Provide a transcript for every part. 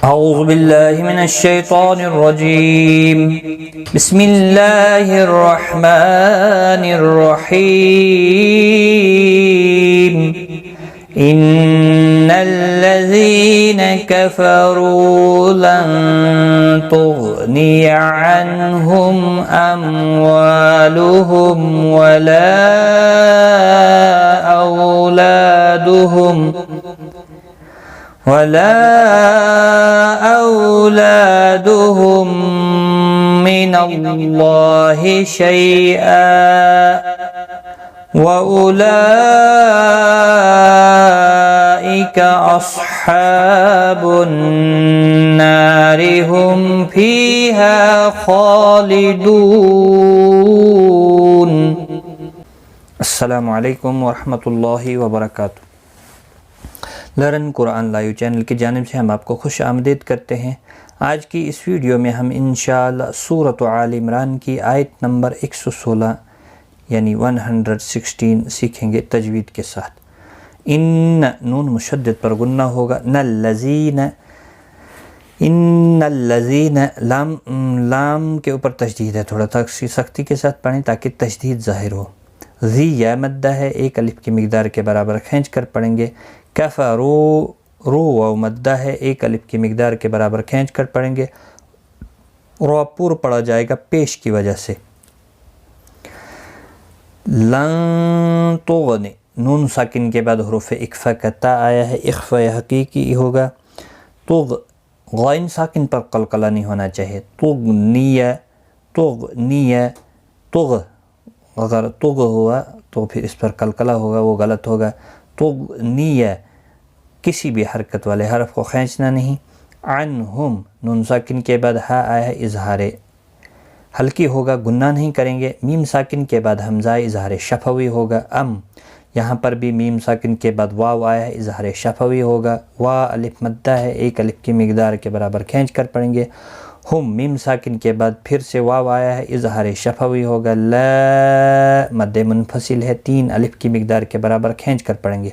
اعوذ باللہ من الشیطان الرجیم بسم اللہ الرحمن الرحیم ان الذین کفروا لن تغنی عنہم اموالہم ولا أولادهم من الله شيئا وأولئك أصحاب النار هم فيها خالدون۔ السلام علیکم ورحمۃ اللہ وبرکاتہ۔ لرن قرآن لائیو چینل کی جانب سے ہم آپ کو خوش آمدید کرتے ہیں۔ آج کی اس ویڈیو میں ہم انشاءاللہ سورۃ عمران کی آیت نمبر 116 یعنی 116 سیکھیں گے تجوید کے ساتھ۔ ان نون مشدد پر غنہ ہوگا، ان الذین لام کے اوپر تشدید ہے، تھوڑا سختی کے ساتھ پڑھیں تاکہ تشدید ظاہر ہو۔ ذی یا مدہ ہے، ایک الف کی مقدار کے برابر کھینچ کر پڑھیں گے۔ کفروا رو و مدہ ہے، ایک الف کی مقدار کے برابر کھینچ کر پڑھیں گے، رو پور پڑا جائے گا پیش کی وجہ سے۔ لن تغنی نون ساکن کے بعد حروف اخفا کا تا آیا ہے، اخفا حقیقی ہوگا۔ تغ غین ساکن پر قلقلہ نہیں ہونا چاہیے۔ تغنیہ تغ اگر تغ ہوا تو پھر اس پر قلقلہ ہوگا، وہ غلط ہوگا۔ تغنیہ کسی بھی حرکت والے حرف کو کھینچنا نہیں۔ عنہم نون ساکن کے بعد ہا آیا ہے، اظہار ہلکی ہوگا، گناہ نہیں کریں گے۔ میم ساکن کے بعد حمزہ اظہار شفوی ہوگا۔ یہاں پر بھی میم ساکن کے بعد واو آیا ہے، اظہار شفوی ہوگا۔ وا الف مدہ ہے، ایک الف کی مقدار کے برابر کھینچ کر پڑھیں گے۔ ہم میم ساکن کے بعد پھر سے واو آیا ہے، اظہار شفوی ہوگا۔ لا مد منفصل ہے، 3 الف کی مقدار کے برابر کھینچ کر پڑھیں گے۔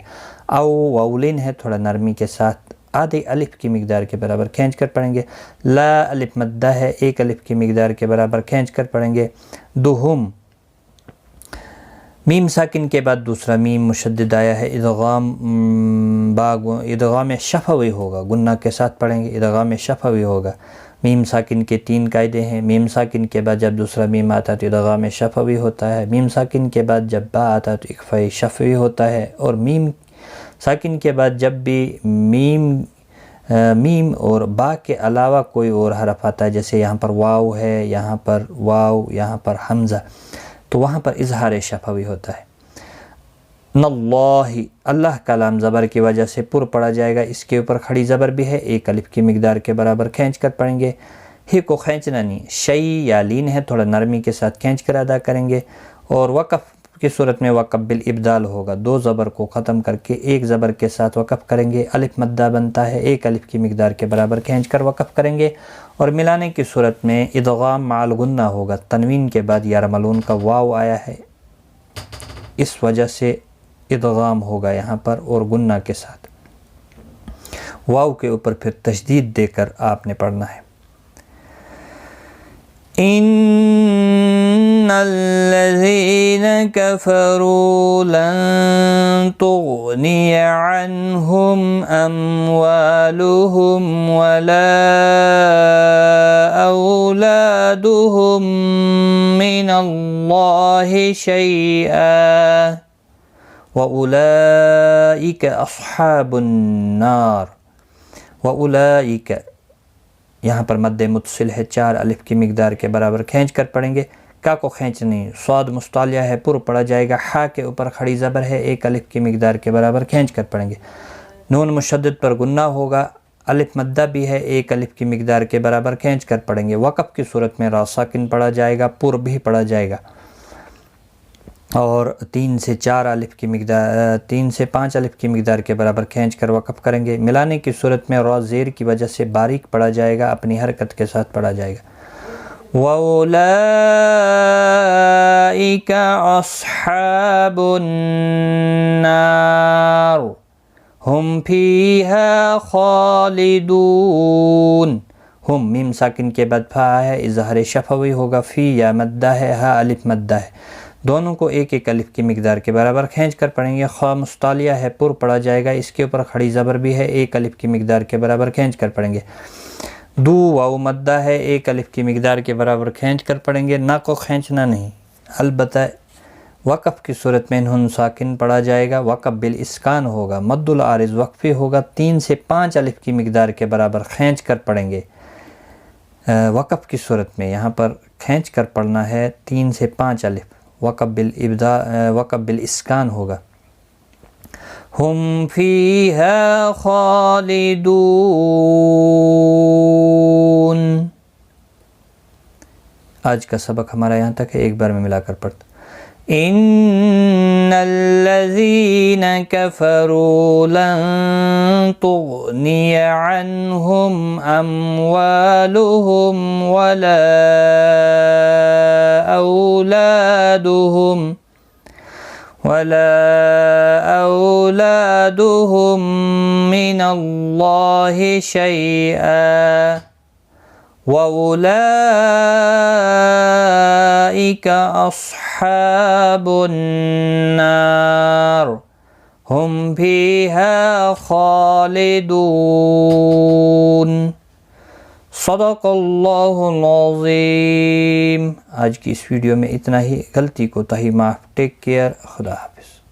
او واولین ہے، تھوڑا نرمی کے ساتھ آدھے الف کی مقدار کے برابر کھینچ کر پڑھیں گے۔ لا الف مدہ ہے، ایک الف کی مقدار کے برابر کھینچ کر پڑھیں گے۔ دہم میم ساکن کے بعد دوسرا میم مشدد آیا ہے، ادغام شفوی ہوگا، گناہ کے ساتھ پڑھیں گے، ادغام شفوی ہوگا۔ میم ساکن کے 3 قاعدے ہیں۔ میم ساکن کے بعد جب دوسرا میم آتا ہے تو ادغام شفوی ہوتا ہے۔ میم ساکن کے بعد جب با آتا ہے تو اخفا شفوی ہوتا ہے۔ اور میم ساکن کے بعد جب بھی میم اور با کے علاوہ کوئی اور حرف آتا ہے، جیسے یہاں پر واو ہے، یہاں پر واو، یہاں پر حمزہ، تو وہاں پر اظہار شفوی ہوتا ہے۔ اللہ کا لام زبر کی وجہ سے پر پڑا جائے گا، اس کے اوپر کھڑی زبر بھی ہے، ایک الف کی مقدار کے برابر کھینچ کر پڑھیں گے۔ ہی کو کھینچنا نہیں، شی یا لین ہے، تھوڑا نرمی کے ساتھ کھینچ کر ادا کریں گے۔ اور وقف کی صورت میں وقف بالابدال ہوگا، 2 زبر کو ختم کر کے ایک زبر کے ساتھ وقف کریں گے۔ الف مدہ بنتا ہے، ایک الف کی مقدار کے برابر کھینچ کر وقف کریں گے۔ اور ملانے کی صورت میں ادغام مع الغنہ ہوگا، تنوین کے بعد یارملون کا واو آیا ہے، اس وجہ سے ادغام ہوگا یہاں پر اور گنہ کے ساتھ۔ واو کے اوپر پھر تشدید دے کر آپ نے پڑھنا ہے۔ ان الذین کفروا لن تغنی عنہم اموالہم ولا اولادہم من اللہ شیئا وَأُولَئِكَ أَصْحَابُ النَّارِ۔ وَأُولَئِكَ یہاں پر مد متصل ہے، 4 الف کی مقدار کے برابر کھینچ کر پڑھیں گے۔ کا کو کھینچنی، صاد مستعلیہ ہے، پر پڑا جائے گا۔ ہا کے اوپر کھڑی زبر ہے، ایک الف کی مقدار کے برابر کھینچ کر پڑھیں گے۔ نون مشدد پر غنہ ہوگا، الف مدہ بھی ہے، ایک الف کی مقدار کے برابر کھینچ کر پڑھیں گے۔ وقف کی صورت میں را ساکن پڑھا جائے گا، پر بھی پڑھا جائے گا۔ اور 3 سے 4 الف کی مقدار 3 سے 5 الف کی مقدار کے برابر کھینچ کر وقف کریں گے۔ ملانے کی صورت میں را زیر کی وجہ سے باریک پڑھا جائے گا، اپنی حرکت کے ساتھ پڑھا جائے گا۔ وَأُولَئِكَ أَصْحَابُ النَّارِ، ہم فیہا خالدون. ہم میم ساکن کے بعد پھا ہے، اظہار شفوی ہوگا. فی یا مدہ ہے، ہا الف مدہ ہے. دونوں کو ایک ایک الف کی مقدار کے برابر کھینچ کر پڑھیں گے. خواہ مستعلیہ ہے، پر پڑھا جائے گا، اس کے اوپر کھڑی زبر بھی ہے، ایک الف کی مقدار کے برابر کھینچ کر پڑھیں گے. دو واو مدہ ہے، ایک الف کی مقدار کے برابر کھینچ کر پڑھیں گے. نا کو کھینچنا نہیں. البتہ وقف کی صورت میں نون ساکن پڑھا جائے گا، وقف بالاسکان ہوگا، مد العارض وقفی ہوگا. 3 سے 5 الف کی مقدار کے برابر کھینچ کر پڑھیں گے. وقف کی صورت میں یہاں پر کھینچ کر پڑھنا ہے 3 سے 5 الف. وقف بالاسکان ہوگا. ہم فیہا خالدون. آج کا سبق ہمارا یہاں تک ہے، ایک بار میں ملا کر پڑھتا. ان الذین کفروا لن تغنی عنہم اموالہم ولا اولادہم من اللہ شیئا وَأُولَئِكَ أَصْحَابُ النَّارِ هُمْ فِيهَا خَالِدُونَ. صدق اللہ العظیم. آج کی اس ویڈیو میں اتنا ہی. غلطی کوتاہی معاف. Take care. خدا حافظ.